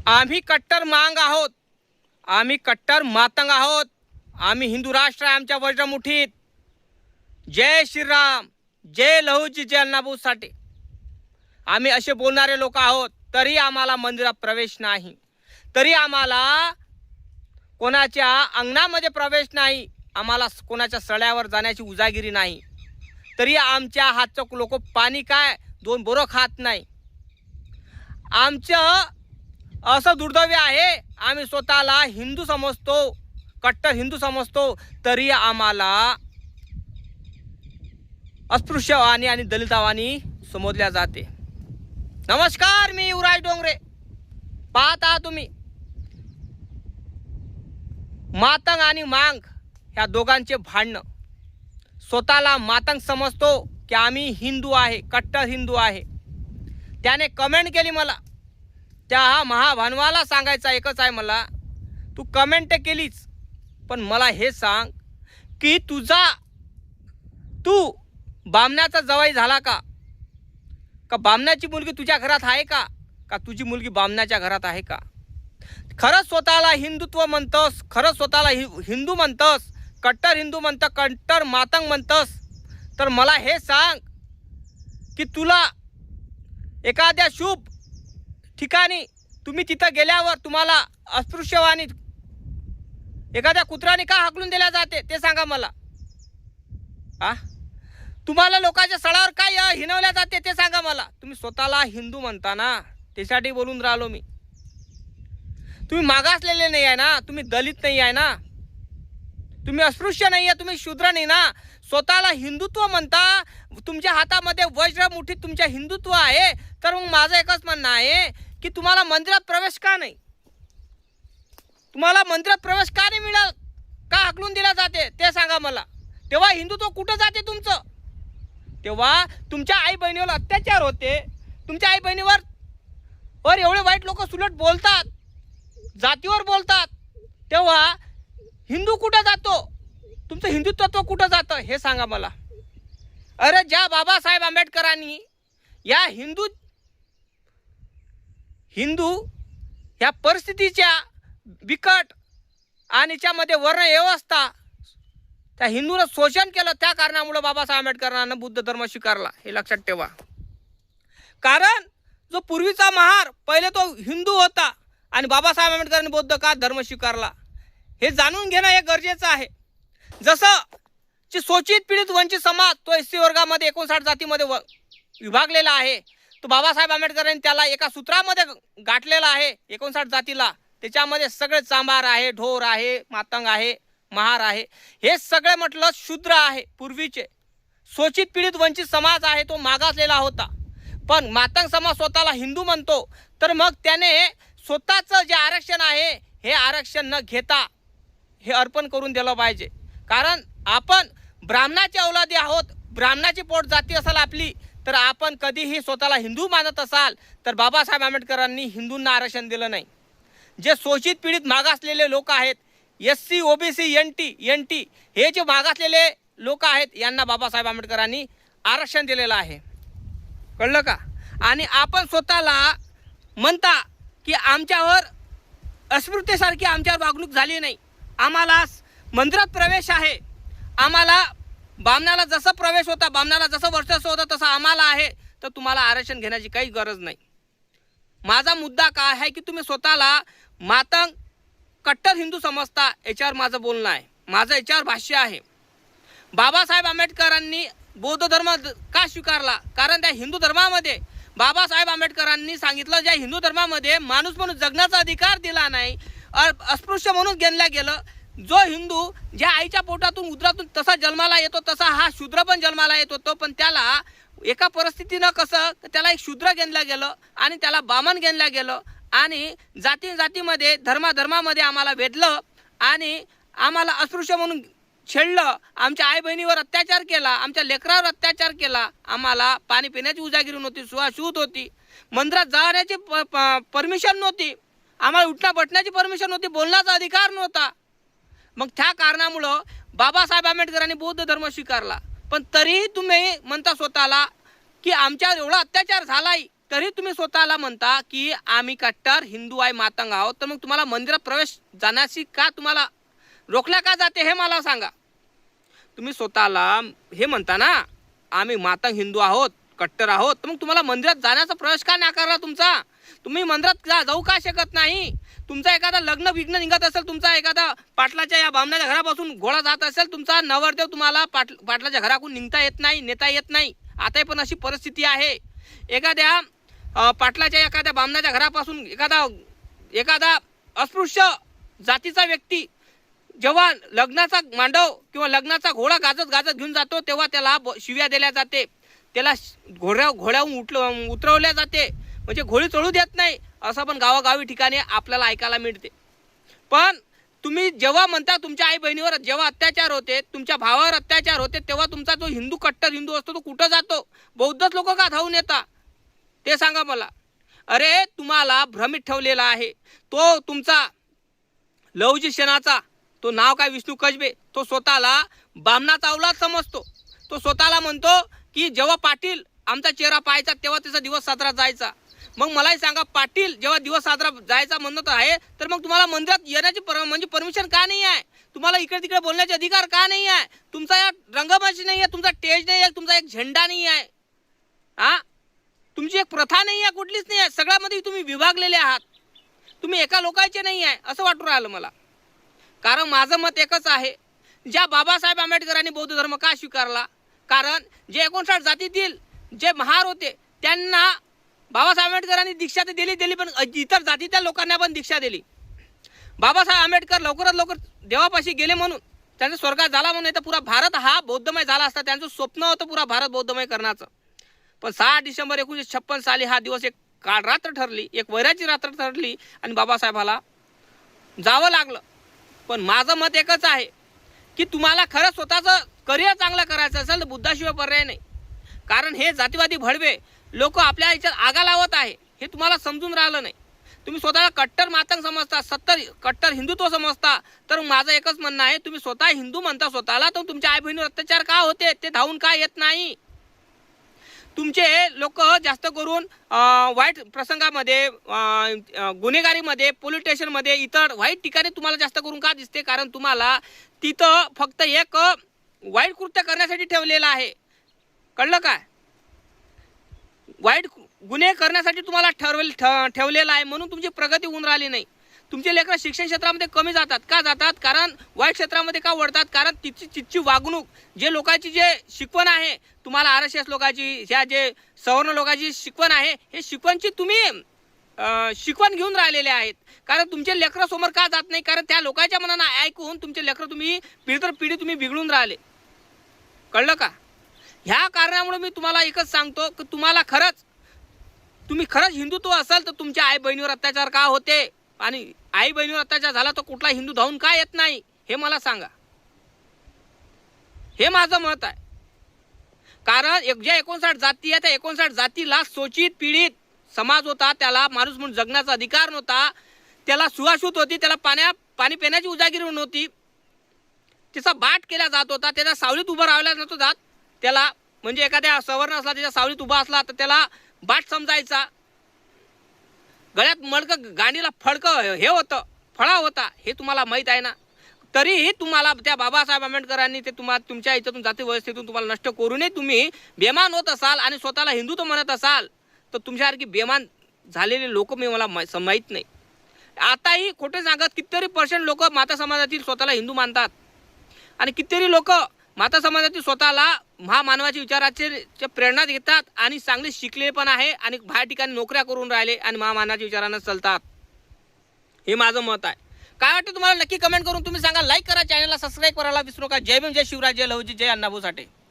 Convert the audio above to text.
आम्ही कट्टर मांग आहोत, आम्ही कट्टर मातंग आहोत, आम्ही हिंदू राष्ट्र आहे आमच्या वज्रमुठीत। जय श्रीराम, जय लहूजी, जय अण्णाभाऊ साठे। आम्ही असे बोलणारे लोक आहोत, तरी आम्हाला मंदिरात प्रवेश नाही, तरी आम्हाला कोणाच्या अंगणामध्ये प्रवेश नाही, आम्हाला कोणाच्या सळ्यावर जाण्याची उजागिरी नाही, तरी आमच्या हातचं लोक पाणी काय 2 बोरं खात नाही। आमचं असं दुर्दैव आहे, आम्ही स्वतःला हिंदू समजतो, कट्टर हिंदू समजतो, तरी आम्हाला अस्पृश्यवाणी आणि दलितवाणी समजल्या जाते। नमस्कार, मी युवराज डोंगरे। पाहता तुम्ही मातंग आणि मांग ह्या दोघांचे भांडण। स्वतःला मातंग समजतो की आम्ही हिंदू आहे, कट्टर हिंदू आहे। त्याने कमेंट केली मला, त्या महाभानवाला सांगायचा एकच आहे मला, तू कमेंट केलीच, पण मला हे सांग की तू बामणाचा जवाई झाला का? का बामणाची मुलगी तुझ्या घरात आहे का? का तुझी मुलगी बामणाच्या घरात आहे का? खरंच स्वतःला हिंदुत्व म्हणतोस, खरंच स्वतःला हिंदू म्हणतोस, कट्टर हिंदू म्हणतं, कट्टर मातंग म्हणतोस, तर मला हे सांग की तुला एखाद्या शुभ ठिकाणी तुम्ही तिथं गेल्यावर तुम्हाला अस्पृश्यवाणी एखाद्या कुत्र्याने का हाकलून दिल्या जाते ते सांगा मला। तुम्हाला लोकांच्या सळावर काय हिनवल्या जाते ते सांगा मला। तुम्ही स्वतःला हिंदू म्हणता ना, त्यासाठी बोलून राहिलो मी। तुम्ही मागासलेले नाही आहे ना, तुम्ही दलित नाही आहे ना, तुम्ही अस्पृश्य नाही आहे, तुम्ही शूद्र नाही ना, स्वतःला हिंदुत्व म्हणता, तुमच्या हातामध्ये वज्र मुठीत तुमच्या हिंदुत्व आहे, तर मग माझं एकच म्हणणं आहे की तुम्हाला मंदिरात प्रवेश का नाही? तुम्हाला मंदिरात प्रवेश का नाही मिळाल? का हाकलून दिला जाते ते सांगा मला। तेव्हा हिंदुत्व कुठं जाते तुमचं? तेव्हा तुमच्या आई बहिणीवर अत्याचार होते, तुमच्या आई बहिणीवर एवढे वाईट लोक सुलट बोलतात, जातीवर बोलतात, तेव्हा हिंदू कुठं जातो? तुमचं हिंदुत्व कुठं जातं हे सांगा मला। अरे ज्या बाबासाहेब आंबेडकरांनी या हिंदू ह्या परिस्थितीच्या बिकट आणि त्यामध्ये वर्ण व्यवस्था त्या हिंदूनं शोषण केलं, त्या कारणामुळे बाबासाहेब आंबेडकरांना बुद्ध धर्म स्वीकारला, हे लक्षात ठेवा। कारण जो पूर्वीचा महार पहिले तो हिंदू होता आणि बाबासाहेब आंबेडकरांनी बौद्ध का धर्म स्वीकारला, हे जाणून घेणं हे गरजेचं आहे। जसं जे शोषित पीडित वंचित समाज तो एससी वर्गामध्ये 59 जातीमध्ये विभागलेला आहे, तो बाबासाहेब आंबेडकरांनी त्याला एका सूत्रामध्ये गाठलेला आहे 59 जातीला। त्याच्यामध्ये सगळे चांभार आहे, ढोर आहे, मातंग आहे, महार आहे, हे सगळे म्हटलं शूद्र आहे। पूर्वीचे शोषित पीडित वंचित समाज आहे तो मागासलेला होता, पण मातंग समाज स्वतःला हिंदू म्हणतो, तर मग त्याने स्वतःचं जे आरक्षण आहे हे आरक्षण न घेता हे अर्पण करून दिलं पाहिजे। कारण आपण ब्राह्मणाची औलादी आहोत, ब्राह्मणाची पोट जाती असेल आपली, तर आपण कधीही स्वतःला हिंदू मानत असाल तर बाबासाहेब आंबेडकरांनी हिंदूंना आरक्षण दिलं नाही। जे शोषित पीडित मागासलेले लोक आहेत, एससी ओबीसी एनटी हे जे मागासलेले लोक आहेत, यांना बाबासाहेब आंबेडकरांनी आरक्षण दिलेलं आहे, कळलं का? आणि आपण स्वतःला म्हणता की आमच्यावर अस्पृश्यतेसारखी आमच्यावर वागणूक झाली नाही, आम्हाला मंदिरात प्रवेश आहे, आम्हाला बामणाला जसं प्रवेश होता, बामणाला जसं वर्चस्व होतं तसं आम्हाला आहे, तर तुम्हाला आरक्षण घेण्याची काही गरज नाही। माझा मुद्दा काय आहे की तुम्ही स्वतःला मातंग कट्टर हिंदू समजता, याच्यावर माझं बोलणं आहे, माझं याच्यावर भाष्य आहे। बाबासाहेब आंबेडकरांनी बौद्ध धर्म का स्वीकारला? कारण त्या हिंदू धर्मामध्ये बाबासाहेब आंबेडकरांनी सांगितलं, ज्या हिंदू धर्मामध्ये माणूस म्हणून जगण्याचा अधिकार दिला नाही, अस्पृश्य म्हणून गणला गेलं। जो हिंदू ज्या आईच्या पोटातून उदरातून तसा जन्माला येतो, तसा हा शूद्र पण जन्माला येत होतो, पण त्याला एका परिस्थितीनं कसं त्याला एक शूद्र गणलं गेलं आणि त्याला बामण गणलं गेलं आणि जातीमध्ये धर्मामध्ये आम्हाला वेधलं आणि आम्हाला अस्पृश्य म्हणून छेडलं, आमच्या आई बहिणीवर अत्याचार केला, आमच्या लेकरावर अत्याचार केला, आम्हाला पाणी पिण्याची उजागिरी नव्हती, शुद्ध होती, मंदिरात जाण्याची परमिशन नव्हती, आम्हाला उठणं बटण्याची परमिशन नव्हती, बोलण्याचा अधिकार नव्हता। मग त्या कारणामुळं बाबासाहेब आंबेडकरांनी बौद्ध धर्म स्वीकारला, पण तरीही तुम्ही म्हणता स्वतःला की आमच्यावर एवढा अत्याचार झालाय, तरी तुम्ही स्वतःला म्हणता की आम्ही कट्टर हिंदू आहे, मातंग आहोत, तर मग तुम्हाला मंदिरात प्रवेश जाण्याची का तुम्हाला रोखल्या का जाते हे मला सांगा. तुम्ही स्वतःला हे म्हणता ना आम्ही मातंग हिंदू आहोत, कट्टर आहोत, तर मग तुम्हाला मंदिरात जाण्याचा प्रवेश का नाकारला तुमचा? तुम्ही मंदिरात जाऊ का शकत नाही? तुमचा एखादा लग्न विघ्न निघत असेल, तुमचा एखादा पाटलाच्या या बामणाच्या घरापासून घोडा जात असेल, तुमचा नवरदेव तुम्हाला पाटलाच्या घरातून निघता येत नाही, नेता येत नाही. आता पण अशी परिस्थिती आहे. एखाद्या पाटलाच्या एखाद्या बामणाच्या घरापासून एखादा अस्पृश्य जातीचा व्यक्ती जेव्हा लग्नाचा मांडव किंवा लग्नाचा घोडा गाजत घेऊन जातो, तेव्हा त्याला शिव्या दिल्या जाते, त्याला घोड्याहून उतरवल्या जाते, म्हणजे घोडी चढू देत नाही, असं पण गावागावी ठिकाणी आपल्याला ऐकायला मिळते. पण तुम्ही जेव्हा म्हणता तुमच्या आई बहिणीवर जेव्हा अत्याचार होते, तुमच्या भावावर अत्याचार होते, तेव्हा तुमचा जो हिंदू कट्टर हिंदू असतो तो कुठं जातो? बौद्धच लोक का धावून येतात ते सांगा मला. अरे तुम्हाला भ्रमित ठेवलेला आहे. तो तुमचा लवजी सेनाचा तो नाव काय विष्णू कसबे, तो स्वतःला बामणाचा अवलाद समजतो. तो स्वतःला म्हणतो की जेव्हा पाटील आमचा चेहरा पाहायचा तेव्हा त्याचा दिवस साजरा जायचा. मग मलाही सांगा, पाटील जेव्हा दिवस साजरा जायचा म्हणत आहे, तर मग तुम्हाला मंदिरात येण्याची म्हणजे परमिशन का नाही आहे? तुम्हाला इकडे तिकडे बोलण्याचे अधिकार का नाही आहे? तुमचा या रंगमंच नाही आहे, तुमचा स्टेज नाही आहे, तुमचा एक झेंडा नाही आहे, तुमची एक प्रथा नाही आहे, कुठलीच नाही आहे. सगळ्यामध्ये तुम्ही विभागलेले आहात. तुम्ही एका लोकांचे नाही आहे असं वाटून राहिलं मला. कारण माझं मत एकच आहे, ज्या बाबासाहेब आंबेडकरांनी बौद्ध धर्म का स्वीकारला, कारण जे 59 जातीतील जे महार होते त्यांना बाबासाहेब आंबेडकरांनी दीक्षा तर दिली, पण इतर जातीच्या लोकांना पण दीक्षा दिली. बाबासाहेब आंबेडकर लवकरात लवकर देवापाशी गेले म्हणून त्यांचा स्वर्गात झाला म्हणून तर पुरा भारत हा बौद्धमय झाला असता. त्यांचं स्वप्न होतं पुरा भारत बौद्धमय करण्याचं. पण 6 डिसेंबर 1956 साली हा दिवस एक काळ रात्र ठरली, एक वैराची रात्र ठरली आणि बाबासाहेबाला जावं लागलं. पण माझं मत एकच आहे की तुम्हाला खरं स्वतःचं करिअर चांगलं करायचं असेल तर बुद्धाशिवाय पर्याय नाही. कारण हे जातीवादी भडवे लोक आपल्या याच्यात आगा लावत आहे, हे तुम्हाला समजून राहिलं नाही. तुम्ही स्वतःला कट्टर मातंग समजता, कट्टर हिंदुत्व समजता. तर माझं एकच म्हणणं आहे, तुम्ही स्वतः हिंदू म्हणता स्वतःला, तर तुमच्या आई बहिणीवर अत्याचार का होते ते धावून का येत नाही? तुमचे लोक जास्त करून वाईट प्रसंगामध्ये, गुन्हेगारीमध्ये, पोलीस स्टेशनमध्ये, इतर वाईट ठिकाणी तुम्हाला जास्त करून का दिसते? कारण तुम्हाला तिथं फक्त एक वाईट कृत्य करण्यासाठी ठेवलेलं आहे. कळलं काय? वाईट गुन्हे करण्यासाठी तुम्हाला ठेवलेलं आहे, म्हणून तुमची प्रगती होऊन राहिली नाही. तुमचे लेकरं शिक्षण क्षेत्रामध्ये कमी जातात. का जातात? कारण वाईट क्षेत्रामध्ये का वळतात? कारण तिची वागणूक, जे लोकांची जे शिकवण आहे, तुम्हाला RSS लोकांची, ह्या जे सवर्ण लोकांची शिकवण आहे, हे शिकवणची तुम्ही शिकवण घेऊन राहिलेले आहेत. कारण तुमचे लेकरं समोर का जात नाही? कारण त्या लोकांच्या मनानं ऐकून तुमचे लेकरं तुम्ही पिढी तर पिढी तुम्ही बिघडून राहिले. कळलं का? ह्या कारणामुळे मी तुम्हाला एकच सांगतो की तुम्ही खरंच हिंदुत्व असाल तर तुमच्या आई बहिणीवर अत्याचार का होते? आणि आई बहिणीवर अत्याचार झाला तर कुठला हिंदू धावून का येत नाही हे मला सांगा. हे माझं मत आहे. कारण जे 59 जाती आहेत, त्या 59 जातीला शोषित पीडित समाज होता, त्याला माणूस म्हणून जगण्याचा अधिकार नव्हता, त्याला सुवाशूत होती, त्याला पाणी पिण्याची उजागिरी नव्हती, त्याचा बाट केला जात होता, त्याच्या सावलीत उभं राहायला नव्हतं जात. त्याला म्हणजे एखाद्या सवर्ण असला, त्याच्या सावलीत उभा असला तर त्याला बाट समजायचा. गळ्यात मडकं, गांडीला फडकं हे होतं, फळा होता, हे तुम्हाला माहीत आहे ना. तरीही तुम्हाला त्या बाबासाहेब आंबेडकरांनी ते तुमच्या याच्यातून जाती व्यवस्थेतून तुम्हाला नष्ट करूनही तुम्ही बेमान होत असाल आणि स्वतःला हिंदुत्व म्हणत असाल, तर तुमच्यासारखी बेमान झालेले लोक मला माहीत नाही. आताही खोटे सांगत कितीतरी % लोक माता समाजातील स्वतःला हिंदू मानतात आणि कितीतरी लोक माता समाजातील स्वतःला महामानवाच्या विचाराचे प्रेरणा घेतात आणि चांगले शिकले पण आहे आणि बाहेर ठिकाणी नोकऱ्या करून राहिले आणि महामानवाच्या विचारानं चालतात. हे माझं मत आहे. काय वाटतं तुम्हाला नक्की कमेंट करून तुम्ही सांगा. लाईक करा, चॅनलला सबस्क्राईब करायला विसरू नका. जय भीम, जय शिवराज, जय लहुजी, जय अण्णाभाऊ साठे.